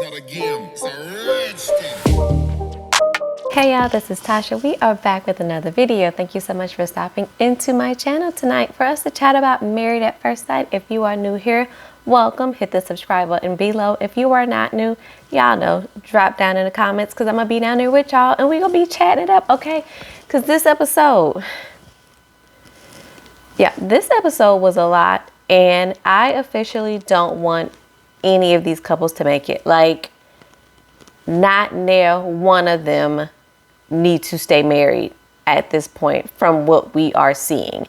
not a game, it's a rich thing. Hey y'all, this is Tasha. We are back with another video. Thank you so much for stopping into my channel tonight for us to chat about Married at First Sight. If you are new here, welcome. Hit the subscribe button below. If you are not new, y'all know, drop down in the comments because I'm going to be down there with y'all and we're going to be chatting it up, okay? Because this episode was a lot and I officially don't want any of these couples to make it. Like, not near one of them need to stay married at this point from what we are seeing.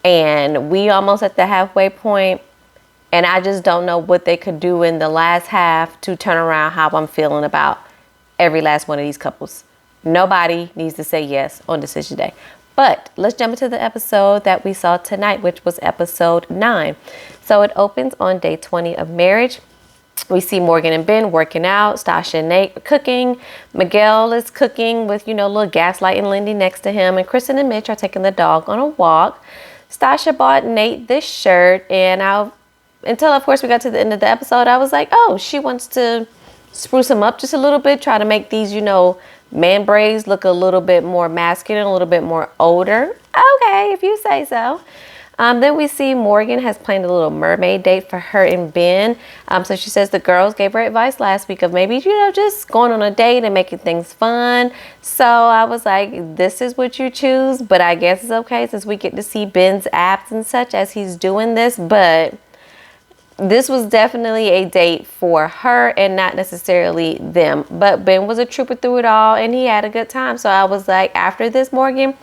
And we almost at the halfway point, and I just don't know what they could do in the last half to turn around how I'm feeling about every last one of these couples. Nobody needs to say yes on decision day. But let's jump into the episode that we saw tonight, which was episode 9. So it opens on day 20 of marriage. We see Morgan and Ben working out, Sasha and Nate cooking, Miguel is cooking with, little gaslighting Lindy next to him, and Kristen and Mitch are taking the dog on a walk. Sasha bought Nate this shirt, and until of course we got to the end of the episode, I was like, oh, she wants to spruce him up just a little bit, try to make these, man braids look a little bit more masculine, a little bit more older. Okay, if you say so. Then we see Morgan has planned a little mermaid date for her and Ben. So she says the girls gave her advice last week of maybe, just going on a date and making things fun. So I was like, this is what you choose, but I guess it's okay since we get to see Ben's abs and such as he's doing this. But this was definitely a date for her and not necessarily them. But Ben was a trooper through it all and he had a good time. So I was like, after this, Morgan,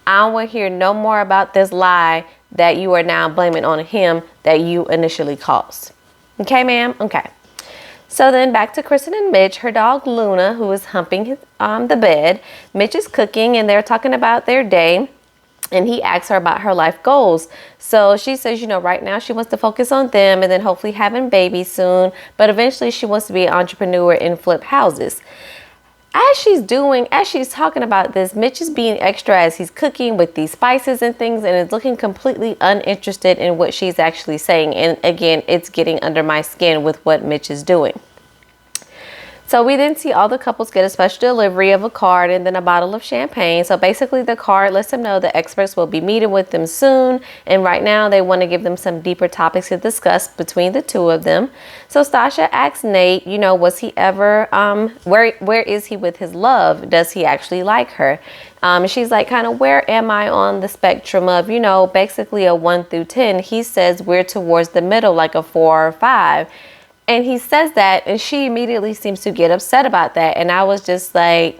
I don't want to hear no more about this lie that you are now blaming on him that you initially caused. Okay, ma'am? Okay. So then back to Kristen and Mitch, her dog Luna, who is humping the bed. Mitch is cooking and they're talking about their day. And he asks her about her life goals. So she says, right now she wants to focus on them and then hopefully having babies soon. But eventually she wants to be an entrepreneur and flip houses. As she's talking about this, Mitch is being extra as he's cooking with these spices and things and is looking completely uninterested in what she's actually saying. And again, it's getting under my skin with what Mitch is doing. So we then see all the couples get a special delivery of a card and then a bottle of champagne. So basically the card lets them know the experts will be meeting with them soon. And right now they want to give them some deeper topics to discuss between the two of them. So Sasha asks Nate, was he ever, where is he with his love? Does he actually like her? And she's like, kind of, where am I on the spectrum of, basically a 1 through 10? He says we're towards the middle, like a 4 or 5. And he says that, and she immediately seems to get upset about that. And I was just like,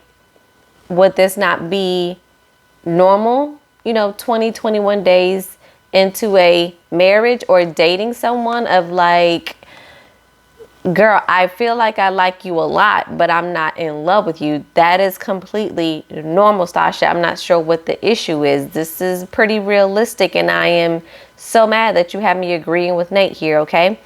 would this not be normal? 20, 21 days into a marriage or dating someone of like, girl, I feel like I like you a lot, but I'm not in love with you. That is completely normal, Sasha. I'm not sure what the issue is. This is pretty realistic, and I am so mad that you have me agreeing with Nate here, okay?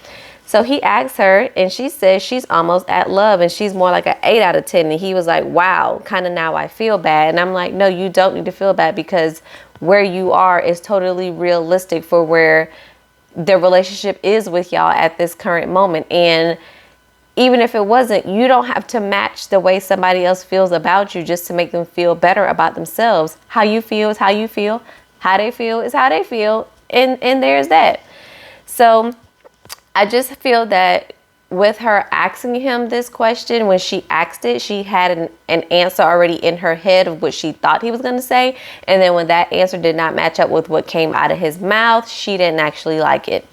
So he asks her and she says she's almost at love and she's more like an 8 out of 10. And he was like, wow, kind of now I feel bad. And I'm like, no, you don't need to feel bad because where you are is totally realistic for where the relationship is with y'all at this current moment. And even if it wasn't, you don't have to match the way somebody else feels about you just to make them feel better about themselves. How you feel is how you feel. How they feel is how they feel. And there's that. So I just feel that with her asking him this question, when she asked it, she had an answer already in her head of what she thought he was going to say. And then when that answer did not match up with what came out of his mouth, she didn't actually like it.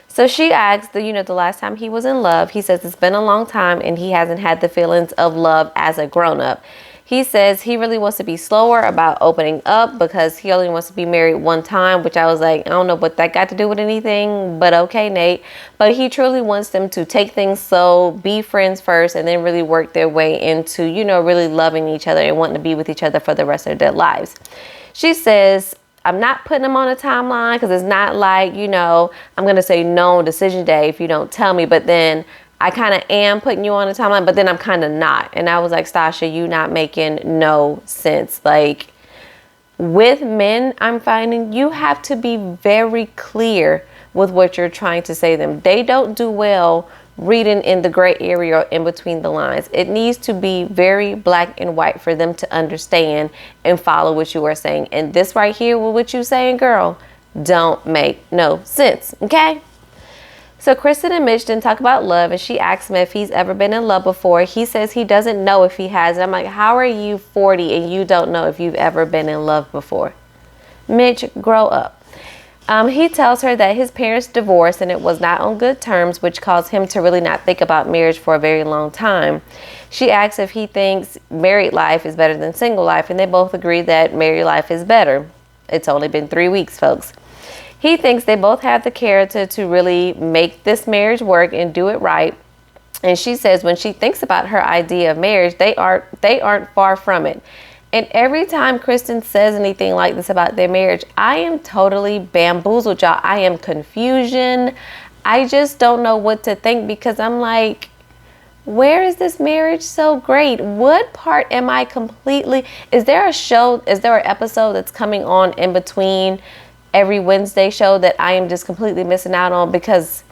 So she asked, the last time he was in love, he says it's been a long time and he hasn't had the feelings of love as a grown-up. He says he really wants to be slower about opening up because he only wants to be married one time, which I was like, I don't know what that got to do with anything, but okay, Nate. But he truly wants them to take things slow, be friends first, and then really work their way into, really loving each other and wanting to be with each other for the rest of their lives. She says, I'm not putting them on a timeline because it's not like, I'm going to say no on decision day if you don't tell me, but then I kind of am putting you on a timeline, but then I'm kind of not. And I was like, Sasha, you not making no sense. Like, with men, I'm finding you have to be very clear with what you're trying to say to them. They don't do well reading in the gray area or in between the lines. It needs to be very black and white for them to understand and follow what you are saying. And this right here with what you saying, girl, don't make no sense, okay? So Kristen and Mitch didn't talk about love, and she asked him if he's ever been in love before. He says he doesn't know if he has. And I'm like, how are you 40 and you don't know if you've ever been in love before? Mitch, grow up. He tells her that his parents divorced and it was not on good terms, which caused him to really not think about marriage for a very long time. She asks if he thinks married life is better than single life, and they both agree that married life is better. It's only been 3 weeks, folks. He thinks they both have the character to really make this marriage work and do it right. And she says when she thinks about her idea of marriage, they aren't far from it. And every time Kristen says anything like this about their marriage, I am totally bamboozled, y'all. I am confusion. I just don't know what to think, because I'm like, where is this marriage so great? What part am I completely... Is there an episode that's coming on in between every Wednesday show that I am just completely missing out on? Because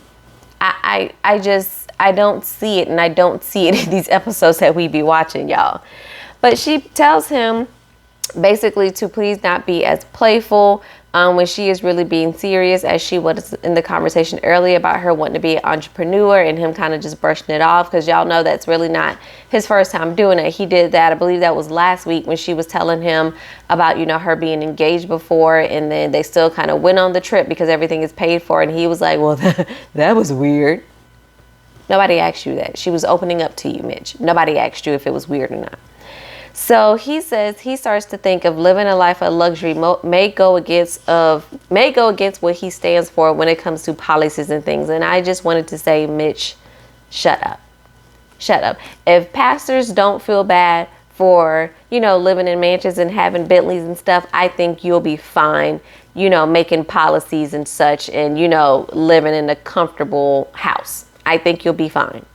I don't see it, and I don't see it in these episodes that we be watching, y'all. But she tells him basically to please not be as playful when she is really being serious, as she was in the conversation earlier about her wanting to be an entrepreneur, and him kind of just brushing it off, because y'all know that's really not his first time doing it. He did that, I believe that was last week, when she was telling him about, her being engaged before, and then they still kind of went on the trip because everything is paid for, and he was like, well, that was weird. Nobody asked you that. She was opening up to you, Mitch. Nobody asked you if it was weird or not. So he says he starts to think of living a life of luxury may go against what he stands for when it comes to policies and things. And I just wanted to say, Mitch, shut up. Shut up. If pastors don't feel bad for, living in mansions and having Bentleys and stuff, I think you'll be fine, making policies and such, and, living in a comfortable house. I think you'll be fine.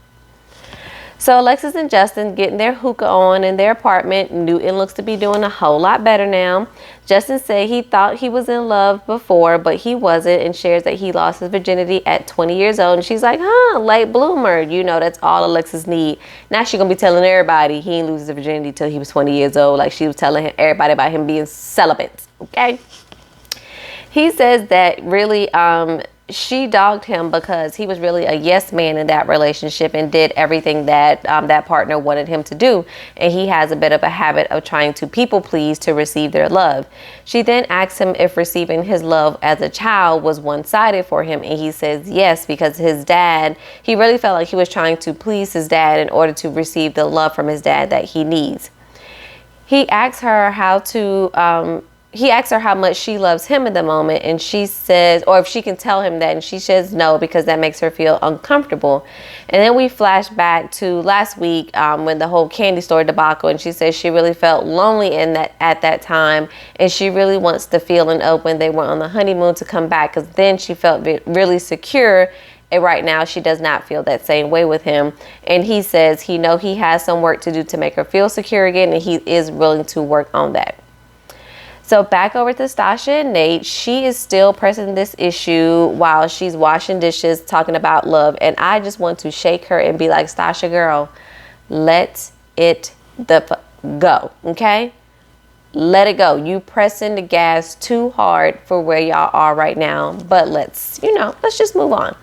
So Alexis and Justin getting their hookah on in their apartment. Newton looks to be doing a whole lot better now. Justin said he thought he was in love before, but he wasn't, and shares that he lost his virginity at 20 years old. And she's like, late bloomer. That's all Alexis need. Now she's going to be telling everybody he didn't lose his virginity till he was 20 years old, like she was telling everybody about him being celibate. Okay? He says that really she dogged him because he was really a yes man in that relationship and did everything that that partner wanted him to do. And he has a bit of a habit of trying to people please to receive their love. She then asks him if receiving his love as a child was one-sided for him. And he says yes, because his dad, he really felt like he was trying to please his dad in order to receive the love from his dad that he needs. He asks her how much she loves him at the moment, and she says, or if she can tell him that, and she says no, because that makes her feel uncomfortable. And then we flash back to last week when the whole candy store debacle, and she says she really felt lonely at that time, and she really wants to feel and open. They went on the honeymoon to come back, because then she felt really secure. And right now she does not feel that same way with him. And he says he has some work to do to make her feel secure again, and he is willing to work on that. So back over to Sasha and Nate. She is still pressing this issue while she's washing dishes, talking about love. And I just want to shake her and be like, Sasha, girl, let it go, okay? Let it go. You pressing the gas too hard for where y'all are right now. But let's just move on.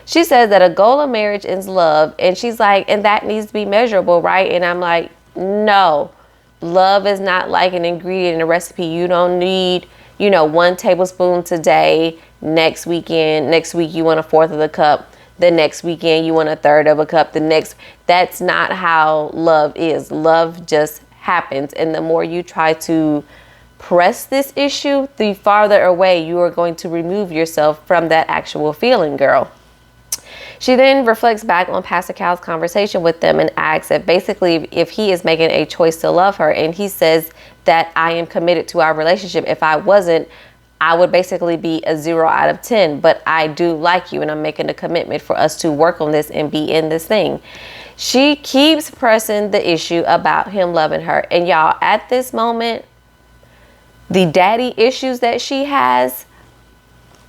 She says that a goal of marriage is love. And she's like, and that needs to be measurable, right? And I'm like, no. Love is not like an ingredient in a recipe. You don't need, 1 tablespoon today. Next week you want 1/4 of the cup. The next weekend you want 1/3 of a cup. That's not how love is. Love just happens. And the more you try to press this issue, the farther away you are going to remove yourself from that actual feeling, girl. She then reflects back on Pastor Cal's conversation with them and asks if basically if he is making a choice to love her. And he says that I am committed to our relationship. If I wasn't, I would basically be a 0 out of 10. But I do like you, and I'm making a commitment for us to work on this and be in this thing. She keeps pressing the issue about him loving her. And y'all, at this moment, the daddy issues that she has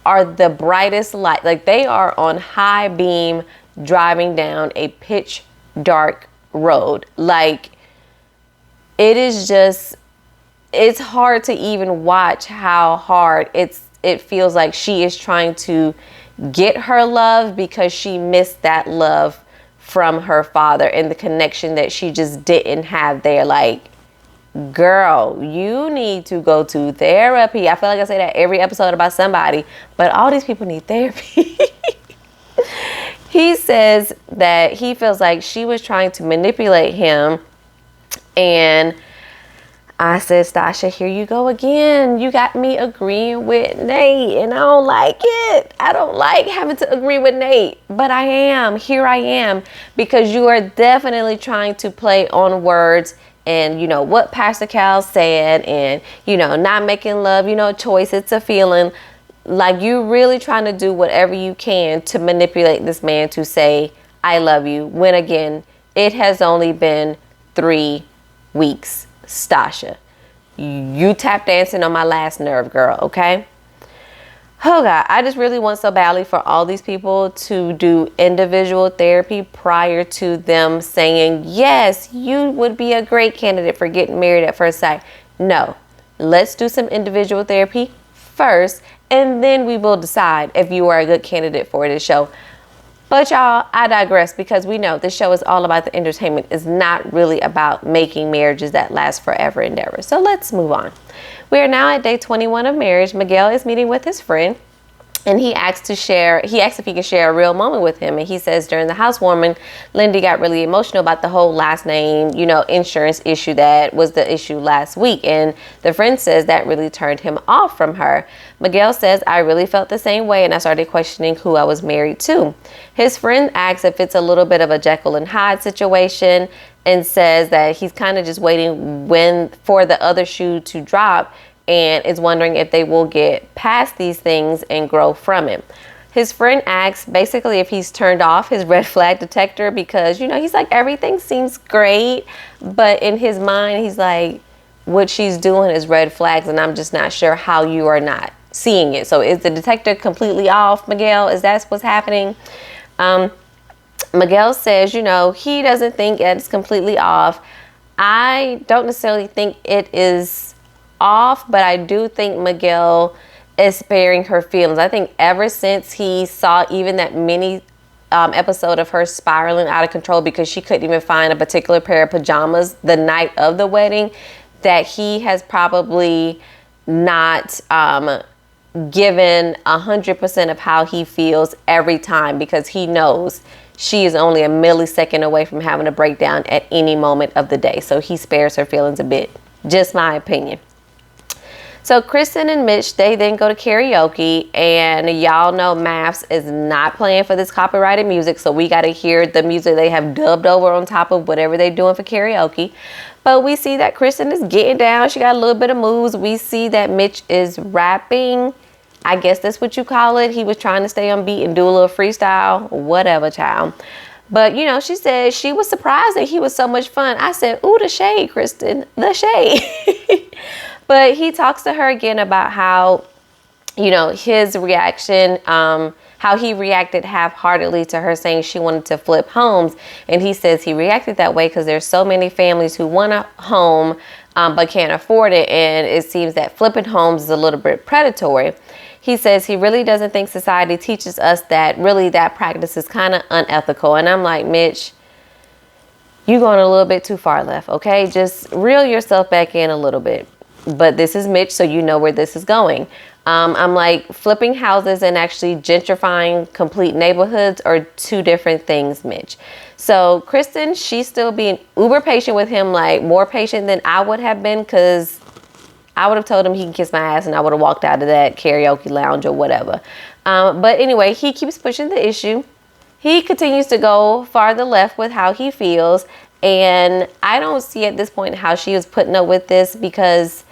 are the brightest light. Like, they are on high beam driving down a pitch dark road. Like, it is just, it's hard to even watch how hard it feels like she is trying to get her love because she missed that love from her father and the connection that she just didn't have there. Like, girl, you need to go to therapy. I feel like I say that every episode about somebody, but all these people need therapy. He says that he feels like she was trying to manipulate him. And I said, Sasha, here you go again. You got me agreeing with Nate, and I don't like it. I don't like having to agree with Nate, but I am. Here I am, because you are definitely trying to play on words and, you know, what Pastor Cal said, and, you know, not making love, you know, choice, it's a feeling. Like, you really trying to do whatever you can to manipulate this man to say, I love you, when again, it has only been 3 weeks. Stasha, you tap dancing on my last nerve, girl, okay? Oh God, I just really want so badly for all these people to do individual therapy prior to them saying, yes, you would be a great candidate for getting married at first sight. No, let's do some individual therapy first, and then we will decide if you are a good candidate for this show. But y'all, I digress, because we know this show is all about the entertainment. It's not really about making marriages that last forever endeavors. So let's move on. We are now at day 21 of marriage. Miguel is meeting with his friend, and he asks if he can share a real moment with him. And he says during the housewarming, Lindy got really emotional about the whole last name, you know, insurance issue that was the issue last week. And the friend says that really turned him off from her. Miguel says, I really felt the same way, and I started questioning who I was married to. His friend asks if it's a little bit of a Jekyll and Hyde situation, and says that he's kind of just waiting for the other shoe to drop, and is wondering if they will get past these things and grow from it. His friend asks basically if he's turned off his red flag detector, because, you know, he's like, everything seems great, but in his mind, he's like, what she's doing is red flags, and I'm just not sure how you are not seeing it. So is the detector completely off, Miguel? Is that what's happening? Miguel says, you know, he doesn't think it's completely off. I don't necessarily think it is off, but I do think Miguel is sparing her feelings. I think ever since he saw even that mini episode of her spiraling out of control because she couldn't even find a particular pair of pajamas the night of the wedding, that he has probably not given 100% of how he feels every time, because he knows she is only a millisecond away from having a breakdown at any moment of the day. So he spares her feelings a bit. Just my opinion. So Kristen and Mitch, they then go to karaoke, and y'all know Maths is not playing for this copyrighted music, so we got to hear the music they have dubbed over on top of whatever they're doing for karaoke. But we see that Kristen is getting down. She got a little bit of moves. We see that Mitch is rapping. I guess that's what you call it. He was trying to stay on beat and do a little freestyle. Whatever, child. But, you know, she said she was surprised that he was so much fun. I said, ooh, the shade, Kristen, the shade. But he talks to her again about how, you know, his reaction, how he reacted half-heartedly to her saying she wanted to flip homes. And he says he reacted that way because there's so many families who want a home but can't afford it. And it seems that flipping homes is a little bit predatory. He says he really doesn't think society teaches us that really that practice is kind of unethical. And I'm like, Mitch, you're going a little bit too far left, okay? Just reel yourself back in a little bit. But this is Mitch, so you know where this is going. I'm like, flipping houses and actually gentrifying complete neighborhoods are two different things, Mitch. So Kristen, she's still being uber patient with him, like more patient than I would have been, because I would have told him he can kiss my ass and I would have walked out of that karaoke lounge or whatever. But anyway, he keeps pushing the issue. He continues to go farther left with how he feels. And I don't see at this point how she was putting up with this, because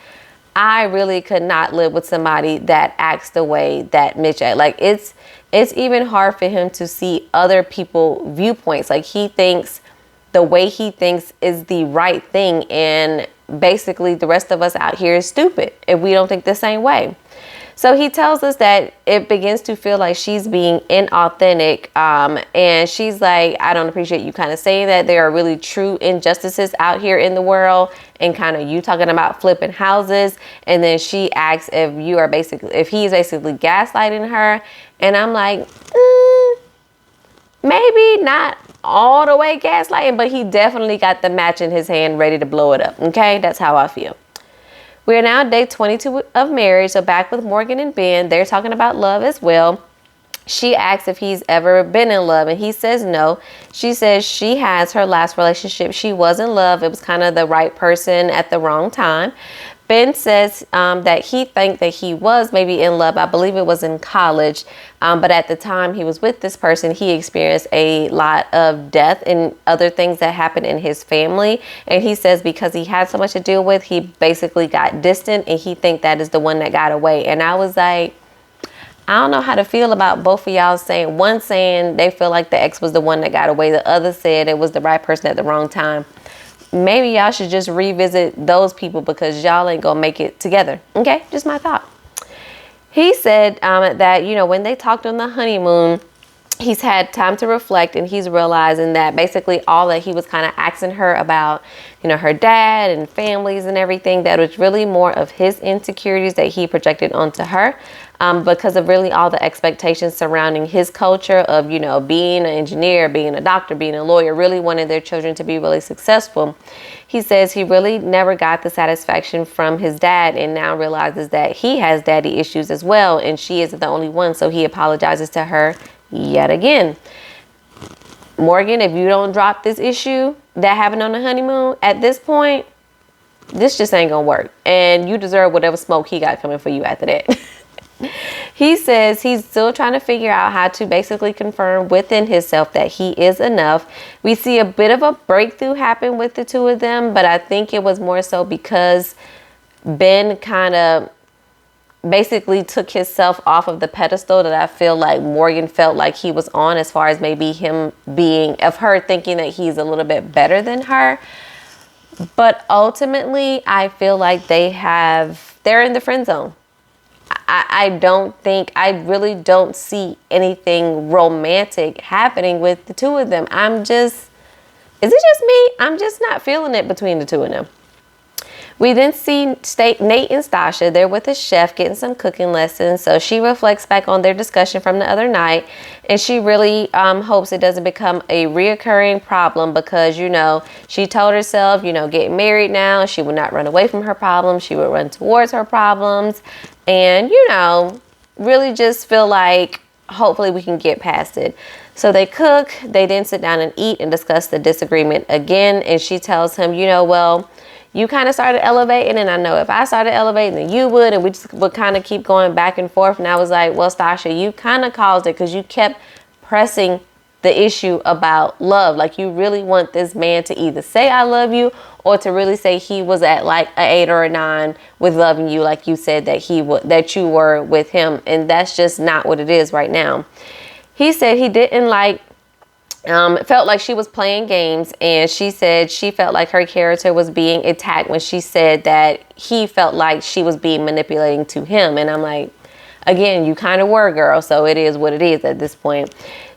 I really could not live with somebody that acts the way that Mitch acts. Like, it's even hard for him to see other people's viewpoints. Like, he thinks the way he thinks is the right thing, and basically the rest of us out here is stupid if we don't think the same way. So he tells us that it begins to feel like she's being inauthentic. And she's like, I don't appreciate you kind of saying that. There are really true injustices out here in the world. And kind of you talking about flipping houses. And then she asks if he's basically gaslighting her. And I'm like, maybe not all the way gaslighting, but he definitely got the match in his hand ready to blow it up. Okay, that's how I feel. We are now day 22 of marriage, so back with Morgan and Ben. They're talking about love as well. She asks if he's ever been in love, and he says no. She says she has her last relationship. She was in love. It was kind of the right person at the wrong time. Ben says that he thinks that he was maybe in love. I believe it was in college. But at the time he was with this person, he experienced a lot of death and other things that happened in his family. And he says because he had so much to deal with, he basically got distant, and he thinks that is the one that got away. And I was like, I don't know how to feel about both of y'all saying, one saying they feel like the ex was the one that got away. The other said it was the right person at the wrong time. Maybe y'all should just revisit those people because y'all ain't gonna make it together. Okay, just my thought. He said that, when they talked on the honeymoon, he's had time to reflect, and he's realizing that basically all that he was kind of asking her about, her dad and families and everything, that was really more of his insecurities that he projected onto her because of really all the expectations surrounding his culture of, being an engineer, being a doctor, being a lawyer, really wanted their children to be really successful. He says he really never got the satisfaction from his dad, and now realizes that he has daddy issues as well, and she isn't the only one. So he apologizes to her yet again. Morgan, if you don't drop this issue that happened on the honeymoon, at this point, this just ain't gonna work. And you deserve whatever smoke he got coming for you after that. He says he's still trying to figure out how to basically confirm within himself that he is enough. We see a bit of a breakthrough happen with the two of them, but I think it was more so because Ben kind of basically took himself off of the pedestal that I feel like Morgan felt like he was on, as far as maybe him of her thinking that he's a little bit better than her. But ultimately, I feel like they're in the friend zone. I really don't see anything romantic happening with the two of them. Is it just me? I'm just not feeling it between the two of them. We then see Nate and Sasha. They're with a chef getting some cooking lessons. So she reflects back on their discussion from the other night. And she really hopes it doesn't become a reoccurring problem because, she told herself, getting married now, she would not run away from her problems. She would run towards her problems. And, really just feel like hopefully we can get past it. So they cook. They then sit down and eat and discuss the disagreement again. And she tells him, well, you kind of started elevating, and I know if I started elevating, then you would, and we just would kind of keep going back and forth. And I was like, well, Sasha, you kind of caused it because you kept pressing the issue about love. Like, you really want this man to either say I love you or to really say he was at like an 8 or a 9 with loving you, like you said that that you were with him. And that's just not what it is right now. He said he didn't felt like she was playing games, and she said she felt like her character was being attacked when she said that he felt like she was being manipulating to him. And I'm like, again, you kind of were, girl, so it is what it is at this point.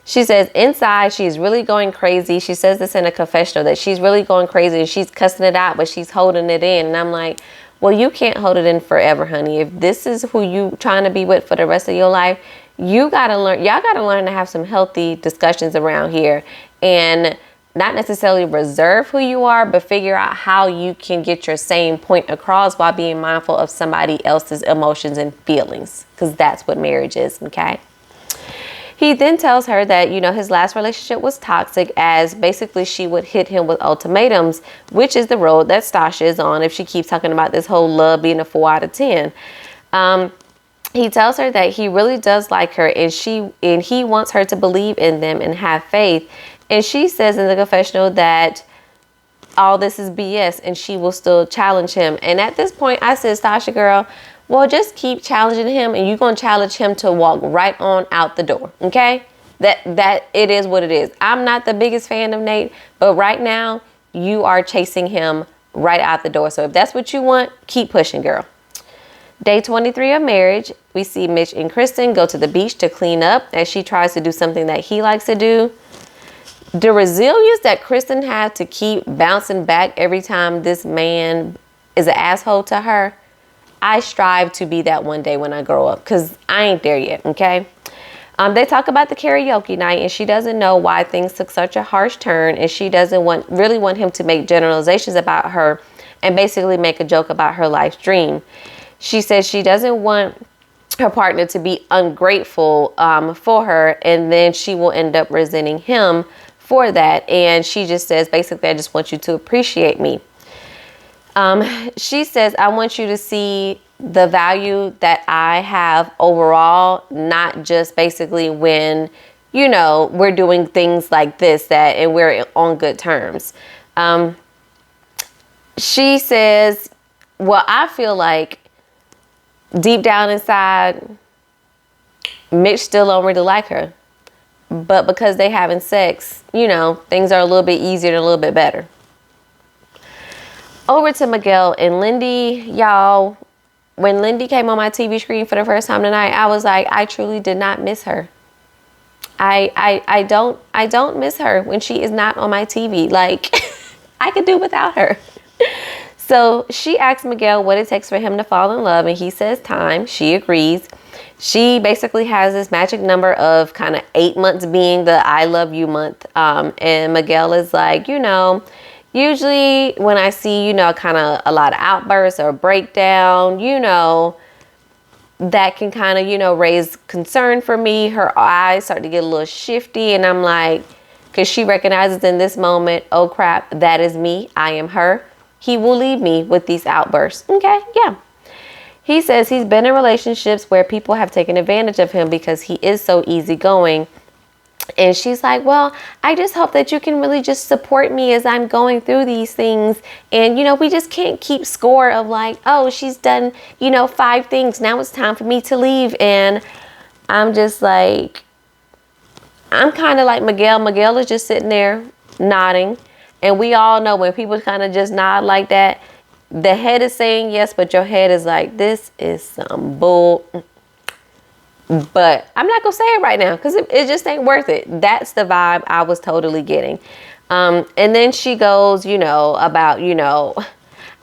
She says inside she's really going crazy. She says this in a confessional that she's really going crazy and she's cussing it out, but she's holding it in. And I'm like, well, you can't hold it in forever, honey. If this is who you trying to be with for the rest of your life, y'all gotta learn to have some healthy discussions around here and not necessarily reserve who you are, but figure out how you can get your same point across while being mindful of somebody else's emotions and feelings, because that's what marriage is, okay? He then tells her that, his last relationship was toxic, as basically she would hit him with ultimatums, which is the road that Sasha is on if she keeps talking about this whole love being a 4 out of 10. He tells her that he really does like her, and he wants her to believe in them and have faith. And she says in the confessional that all this is BS and she will still challenge him. And at this point, I said, Sasha, girl, well, just keep challenging him, and you're going to challenge him to walk right on out the door. Okay? That it is what it is. I'm not the biggest fan of Nate, but right now you are chasing him right out the door. So if that's what you want, keep pushing, girl. Day 23 of marriage, we see Mitch and Kristen go to the beach to clean up as she tries to do something that he likes to do. The resilience that Kristen had to keep bouncing back every time this man is an asshole to her, I strive to be that one day when I grow up, because I ain't there yet, okay? They talk about the karaoke night, and she doesn't know why things took such a harsh turn, and she doesn't really want him to make generalizations about her and basically make a joke about her life's dream. She says she doesn't want her partner to be ungrateful for her, and then she will end up resenting him for that. And she just says, basically, I just want you to appreciate me. She says, I want you to see the value that I have overall, not just basically when, you know, we're doing things like this, and we're on good terms. She says, well, I feel like deep down inside, Mitch still don't really like her. But because they having sex, you know, things are a little bit easier and a little bit better. Over to Miguel and Lindy, y'all. When Lindy came on my TV screen for the first time tonight, I was like, I truly did not miss her. I don't miss her when she is not on my TV. Like, I could do without her. So she asks Miguel what it takes for him to fall in love, and he says time. She agrees. She basically has this magic number of kind of 8 months being the I love you month. And Miguel is like, you know, usually when I see, you know, kind of a lot of outbursts or breakdown, you know, that can kind of, you know, raise concern for me. Her eyes start to get a little shifty, and I'm like, because she recognizes in this moment, oh crap, that is me. I am her. He will leave me with these outbursts. Okay, yeah. He says he's been in relationships where people have taken advantage of him because he is so easygoing. And she's like, well, I just hope that you can really just support me as I'm going through these things. And, you know, we just can't keep score of like, oh, she's done, you know, 5 things. Now it's time for me to leave. And I'm just like, I'm kind of like Miguel. Miguel is just sitting there nodding. And we all know when people kind of just nod like that, the head is saying yes, but your head is like, this is some bull. But I'm not going to say it right now because it just ain't worth it. That's the vibe I was totally getting. And then she goes, you know, about, you know,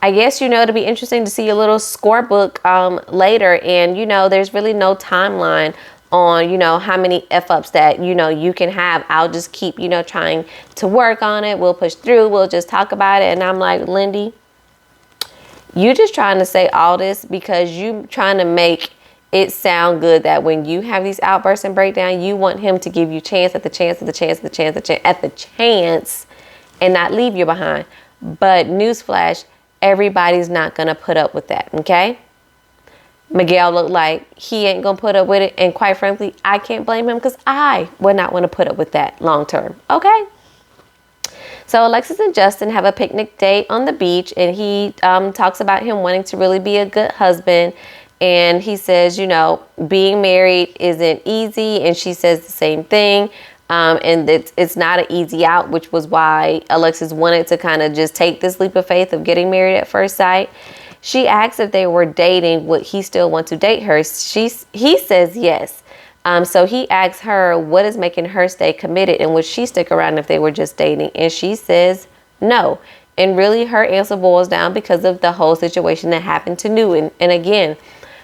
I guess, you know, it'll be interesting to see a little scorebook later. And, you know, there's really no timeline on, you know, how many F-ups that, you know, you can have. I'll just keep, you know, trying to work on it. We'll push through. We'll just talk about it. And I'm like, Lindy, you just trying to say all this because you trying to make it sound good that when you have these outbursts and breakdown, you want him to give you chance at the chance at the chance at the chance at the chance and not leave you behind. But newsflash, everybody's not going to put up with that, okay? Miguel looked like he ain't going to put up with it. And quite frankly, I can't blame him because I would not want to put up with that long term, okay? So Alexis and Justin have a picnic date on the beach, and he talks about him wanting to really be a good husband. And he says, you know, being married isn't easy. And she says the same thing. And it's not an easy out, which was why Alexis wanted to kind of just take this leap of faith of getting married at first sight. She asks if they were dating, would he still want to date her? He says yes. So he asks her what is making her stay committed and would she stick around if they were just dating? And she says no. And really her answer boils down because of the whole situation that happened to Newton. And again,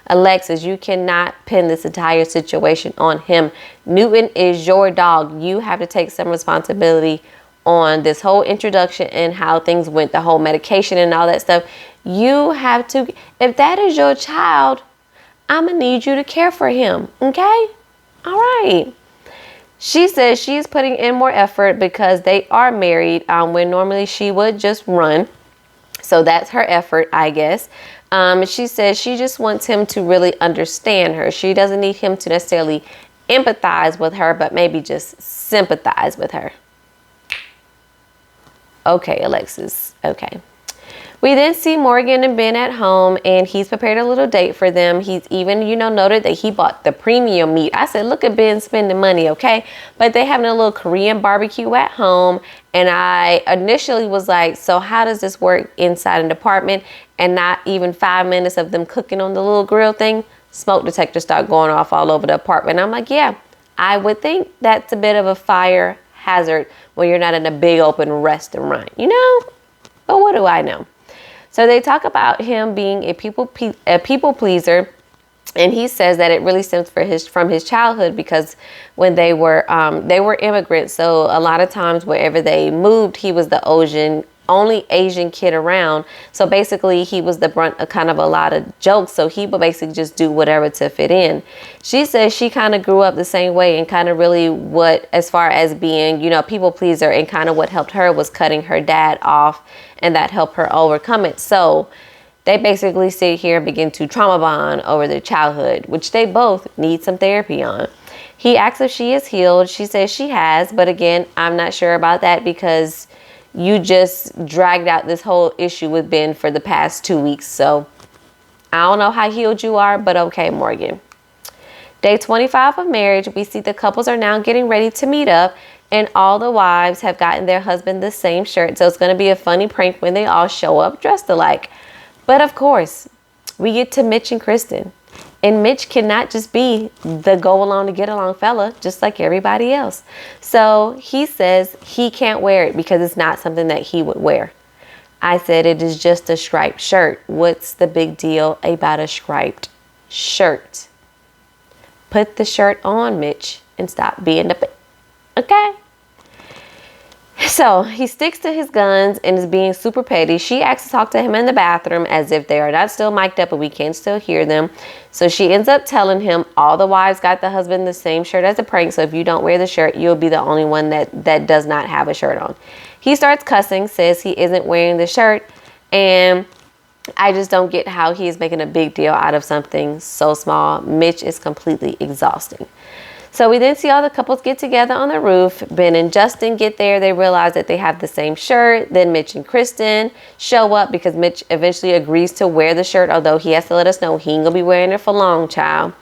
Alexis, you cannot pin this entire situation on him. Newton is your dog. You have to take some responsibility on this whole introduction and how things went, the whole medication and all that stuff. You have to, if that is your child, I'm going to need you to care for him. Okay? All right. She says she's putting in more effort because they are married when normally she would just run. So that's her effort, I guess. She says she just wants him to really understand her. She doesn't need him to necessarily empathize with her, but maybe just sympathize with her. Okay, Alexis. Okay. We then see Morgan and Ben at home, and he's prepared a little date for them. He's even, noted that he bought the premium meat. I said, look at Ben spending money, okay? But they having a little Korean barbecue at home, and I initially was like, so how does this work inside an apartment? And not even 5 minutes of them cooking on the little grill thing, smoke detectors start going off all over the apartment. I'm like, yeah, I would think that's a bit of a fire hazard when you're not in a big open restaurant, But what do I know? So they talk about him being a people pleaser, and he says that it really stems from his childhood, because when they were immigrants, so a lot of times wherever they moved, he was the only Asian kid around. So basically he was the brunt of kind of a lot of jokes. So he would basically just do whatever to fit in. She says she kind of grew up the same way, and kind of really as far as being, people pleaser, and kind of what helped her was cutting her dad off, and that helped her overcome it. So they basically sit here and begin to trauma bond over their childhood, which they both need some therapy on. He asks if she is healed. She says she has, but again, I'm not sure about that, because you just dragged out this whole issue with Ben for the past 2 weeks. So I don't know how healed you are, but okay, Morgan. Day 25 of marriage, we see the couples are now getting ready to meet up, and all the wives have gotten their husband the same shirt. So it's going to be a funny prank when they all show up dressed alike. But of course, we get to Mitch and Kristen. And Mitch cannot just be the go along to get along fella, just like everybody else. So he says he can't wear it because it's not something that he would wear. I said, it is just a striped shirt. What's the big deal about a striped shirt? Put the shirt on, Mitch, and stop being okay? So he sticks to his guns and is being super petty. She asks to talk to him in the bathroom as if they are not still mic'd up and we can still hear them. So she ends up telling him all the wives got the husband the same shirt as a prank. So if you don't wear the shirt, you'll be the only one that does not have a shirt on. He starts cussing, says he isn't wearing the shirt. And I just don't get how he is making a big deal out of something so small. Mitch is completely exhausting. So we then see all the couples get together on the roof. Ben and Justin get there. They realize that they have the same shirt. Then Mitch and Kristen show up because Mitch eventually agrees to wear the shirt, although he has to let us know he ain't gonna be wearing it for long, child.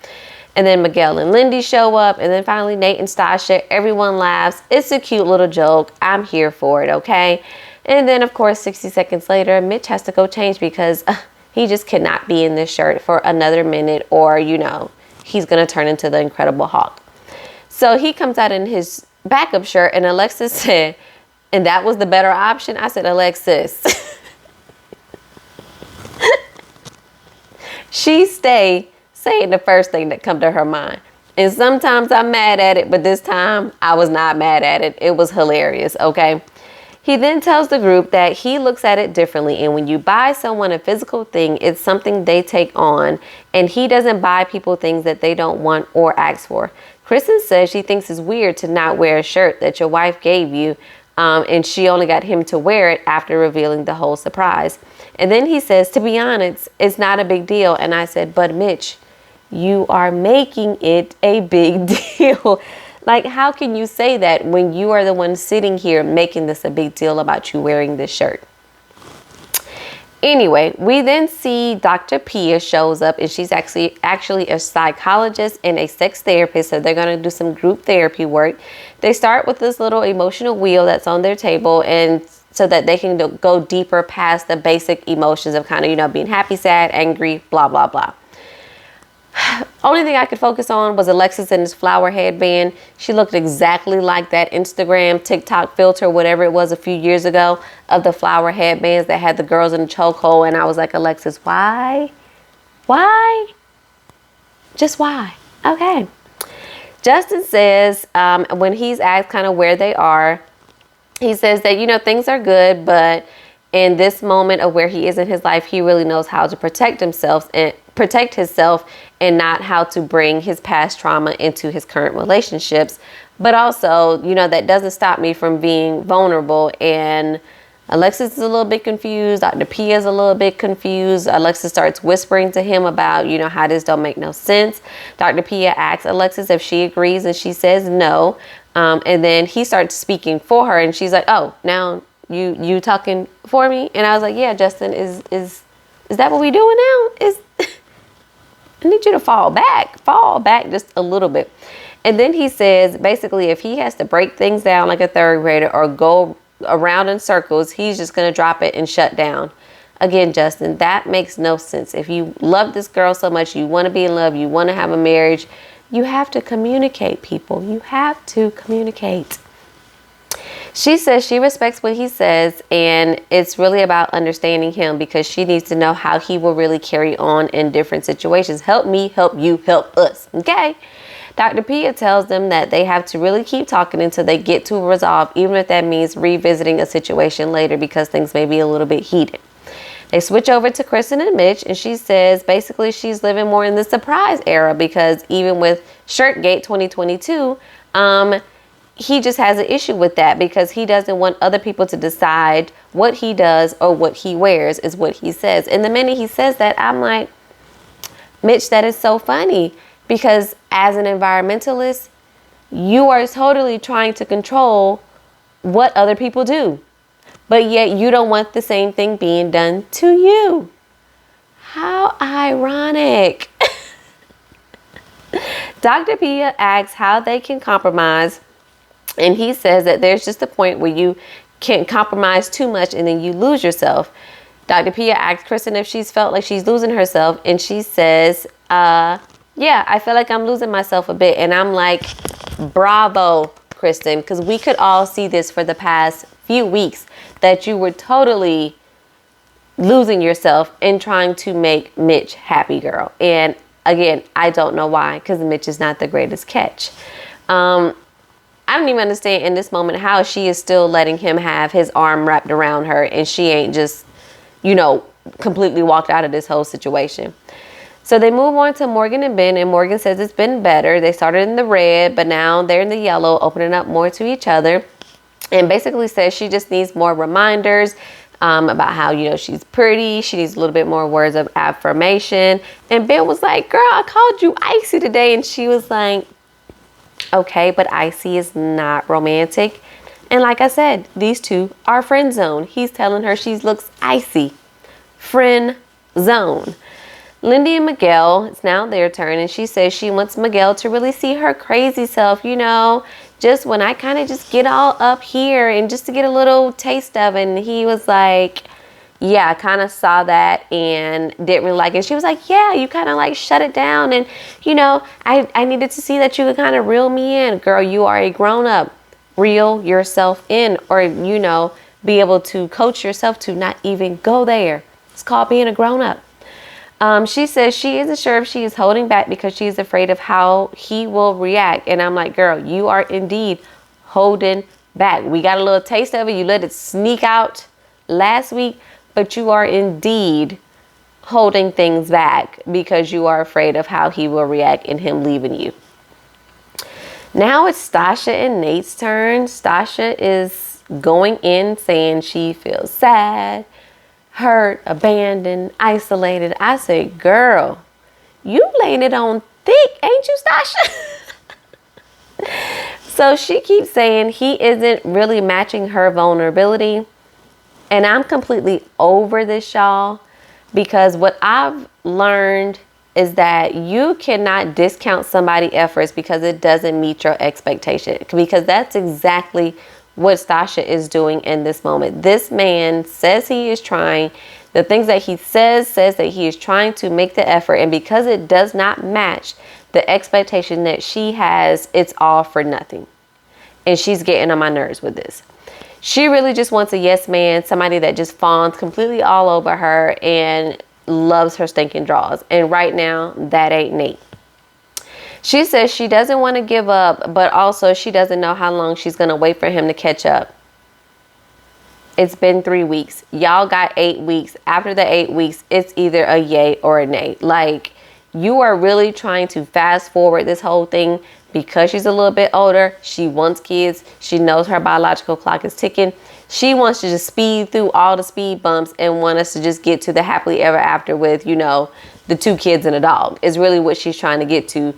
And then Miguel and Lindy show up. And then finally Nate and Sasha. Everyone laughs. It's a cute little joke. I'm here for it, okay? And then, of course, 60 seconds later, Mitch has to go change because he just cannot be in this shirt for another minute, or, he's gonna turn into the Incredible Hulk. So he comes out in his backup shirt, and Alexis said, and that was the better option? I said, Alexis. She stayed saying the first thing that come to her mind. And sometimes I'm mad at it, but this time I was not mad at it. It was hilarious, okay? He then tells the group that he looks at it differently, and when you buy someone a physical thing, it's something they take on, and he doesn't buy people things that they don't want or ask for. Kristen says she thinks it's weird to not wear a shirt that your wife gave you, and she only got him to wear it after revealing the whole surprise. And then he says, to be honest, it's not a big deal. And I said, but Mitch, you are making it a big deal. Like, how can you say that when you are the one sitting here making this a big deal about you wearing this shirt? Anyway, we then see Dr. Pia shows up, and she's actually a psychologist and a sex therapist. So they're going to do some group therapy work. They start with this little emotional wheel that's on their table, and so that they can go deeper past the basic emotions of kind of, being happy, sad, angry, blah, blah, blah. Only thing I could focus on was Alexis and this flower headband. She looked exactly like that Instagram, TikTok filter, whatever it was a few years ago, of the flower headbands that had the girls in the chokehold. And I was like, Alexis, why? Why? Just why? Okay. Justin says, when he's asked kind of where they are, he says that, things are good, but in this moment of where he is in his life, he really knows how to protect himself and not how to bring his past trauma into his current relationships. But also, that doesn't stop me from being vulnerable. And Alexis is a little bit confused. Dr. Pia is a little bit confused. Alexis starts whispering to him about, how this don't make no sense. Dr. Pia asks Alexis if she agrees, and she says no. And then he starts speaking for her, and she's like, oh, now You talking for me? And I was like, yeah, Justin, is that what we doing now? I need you to fall back just a little bit. And then he says, basically, if he has to break things down like a third grader or go around in circles, he's just going to drop it and shut down. Again, Justin, that makes no sense. If you love this girl so much, you want to be in love, you want to have a marriage, you have to communicate, people. You have to communicate. She says she respects what he says, and it's really about understanding him because she needs to know how he will really carry on in different situations. Help me, help you, help us. Okay? Dr. Pia tells them that they have to really keep talking until they get to a resolve, even if that means revisiting a situation later because things may be a little bit heated. They switch over to Kristen and Mitch, and she says basically she's living more in the surprise era because even with Shirtgate 2022, he just has an issue with that because he doesn't want other people to decide what he does or what he wears is what he says. And the minute he says that, I'm like, Mitch, that is so funny because as an environmentalist, you are totally trying to control what other people do, but yet you don't want the same thing being done to you. How ironic. Dr. Pia asks how they can compromise. And he says that there's just a point where you can't compromise too much and then you lose yourself. Dr. Pia asks Kristen if she's felt like she's losing herself. And she says, yeah, I feel like I'm losing myself a bit. And I'm like, bravo, Kristen, because we could all see this for the past few weeks that you were totally losing yourself and trying to make Mitch happy, girl. And again, I don't know why, because Mitch is not the greatest catch. I don't even understand in this moment how she is still letting him have his arm wrapped around her and she ain't just, completely walked out of this whole situation. So they move on to Morgan and Ben, and Morgan says it's been better. They started in the red, but now they're in the yellow, opening up more to each other. And basically says she just needs more reminders about how, she's pretty. She needs a little bit more words of affirmation. And Ben was like, girl, I called you icy today. And she was like, okay, but icy is not romantic. And like I said, these two are friend zone. He's telling her she looks icy. Friend zone. Lindy and Miguel, it's now their turn, and she says she wants Miguel to really see her crazy self, just when I kind of just get all up here and just to get a little taste of it. And he was like, yeah, I kind of saw that and didn't really like it. She was like, yeah, you kind of like shut it down. And, I needed to see that you could kind of reel me in. Girl, you are a grown up. Reel yourself in or, be able to coach yourself to not even go there. It's called being a grown up. She says she isn't sure if she is holding back because she's afraid of how he will react. And I'm like, girl, you are indeed holding back. We got a little taste of it. You let it sneak out last week. But you are indeed holding things back because you are afraid of how he will react in him leaving you. Now it's Sasha and Nate's turn. Sasha is going in saying she feels sad, hurt, abandoned, isolated. I say, girl, you laying it on thick, ain't you, Sasha? So she keeps saying he isn't really matching her vulnerability. And I'm completely over this, y'all, because what I've learned is that you cannot discount somebody's efforts because it doesn't meet your expectation. Because that's exactly what Sasha is doing in this moment. This man says he is trying. The things that he says that he is trying to make the effort. And because it does not match the expectation that she has, it's all for nothing. And she's getting on my nerves with this. She really just wants a yes man, somebody that just fawns completely all over her and loves her stinking draws. And right now, that ain't Nate. She says she doesn't want to give up, but also she doesn't know how long she's going to wait for him to catch up. It's been 3 weeks. Y'all got 8 weeks. After the 8 weeks, it's either a yay or a nay. Like, you are really trying to fast forward this whole thing. Because she's a little bit older, she wants kids. She knows her biological clock is ticking. She wants to just speed through all the speed bumps and want us to just get to the happily ever after with, the 2 kids and a dog is really what she's trying to get to.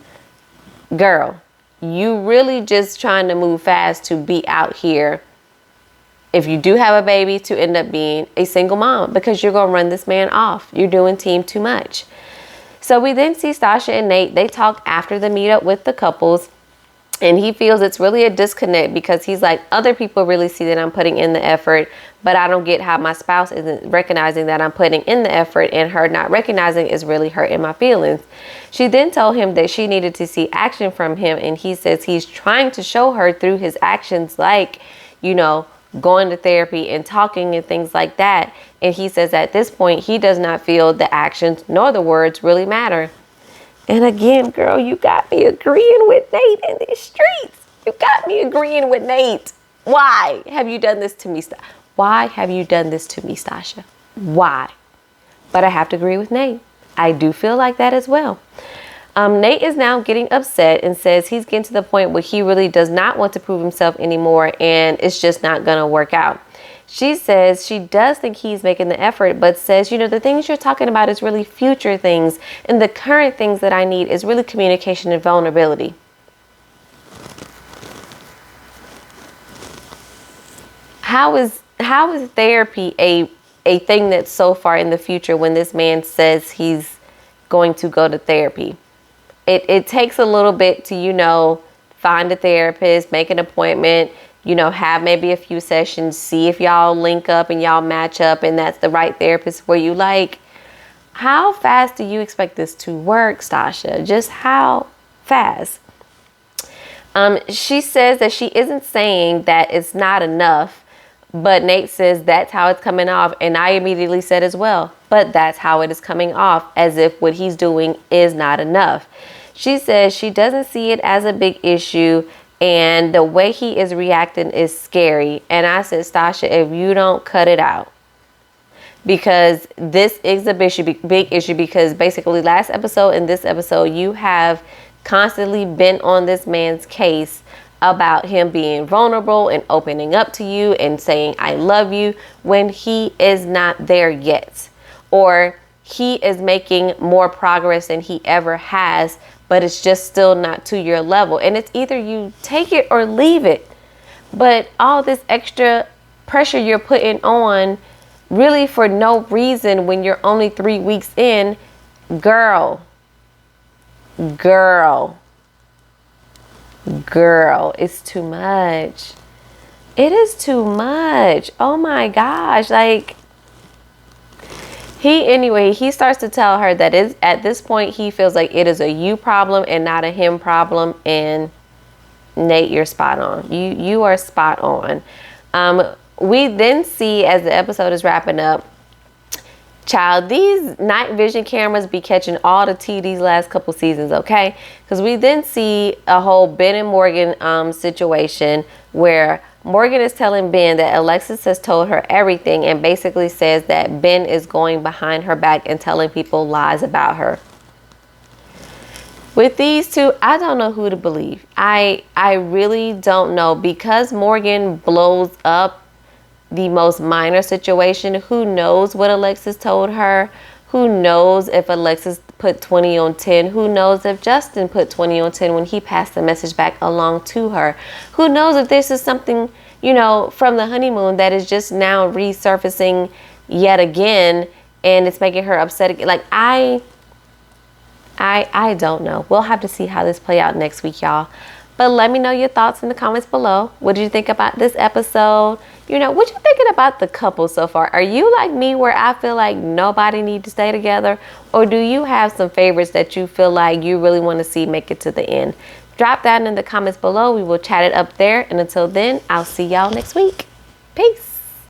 Girl, you really just trying to move fast to be out here if you do have a baby, to end up being a single mom because you're going to run this man off. You're doing team too much. So we then see Sasha and Nate. They talk after the meetup with the couples. And he feels it's really a disconnect because he's like, other people really see that I'm putting in the effort, but I don't get how my spouse isn't recognizing that I'm putting in the effort, and her not recognizing is really hurting my feelings. She then told him that she needed to see action from him. And he says he's trying to show her through his actions, like, you know, going to therapy and talking and things like that. And he says at this point, he does not feel the actions nor the words really matter. And again, girl, you got me agreeing with Nate in these streets. You got me agreeing with Nate. Why have you done this to me? Why have you done this to me, Sasha? Why? But I have to agree with Nate. I do feel like that as well. Nate is now getting upset and says he's getting to the point where he really does not want to prove himself anymore, and it's just not going to work out. She says she does think he's making the effort, but says, you know, the things you're talking about is really future things, and the current things that I need is really communication and vulnerability. How is therapy a thing that's so far in the future when this man says he's going to go to therapy? It takes a little bit to, you know, find a therapist, make an appointment, you know, have maybe a few sessions, see if y'all link up and y'all match up and that's the right therapist for you. Like, how fast do you expect this to work, Sasha? Just how fast? She says that she isn't saying that it's not enough, but Nate says that's how it's coming off. And I immediately said as well, but that's how it is coming off, as if what he's doing is not enough. She says she doesn't see it as a big issue, and the way he is reacting is scary. And I said, Sasha, if you don't cut it out, because this is a big issue, because basically last episode and this episode, you have constantly been on this man's case about him being vulnerable and opening up to you and saying, I love you, when he is not there yet. Or he is making more progress than he ever has, but it's just still not to your level. And it's either you take it or leave it. But all this extra pressure you're putting on really for no reason when you're only 3 weeks in, girl, it's too much. It is too much. Oh my gosh. Like, he starts to tell her that at this point, he feels like it is a you problem and not a him problem. And Nate, you're spot on. You are spot on. We then see, as the episode is wrapping up, child, these night vision cameras be catching all the tea these last couple seasons, okay? Because we then see a whole Ben and Morgan situation where Morgan is telling Ben that Alexis has told her everything, and basically says that Ben is going behind her back and telling people lies about her. With these two, I don't know who to believe. I really don't know, because Morgan blows up the most minor situation. Who knows what Alexis told her? Who knows if Alexis put 20 on 10? Who knows if Justin put 20 on 10 when he passed the message back along to her? Who knows if this is something, you know, from the honeymoon that is just now resurfacing yet again, and it's making her upset again? Like, I don't know. We'll have to see how this play out next week, y'all. But let me know your thoughts in the comments below. What did you think about this episode? You know, what you thinking about the couple so far? Are you like me, where I feel like nobody needs to stay together? Or do you have some favorites that you feel like you really want to see make it to the end? Drop that in the comments below. We will chat it up there. And until then, I'll see y'all next week. Peace.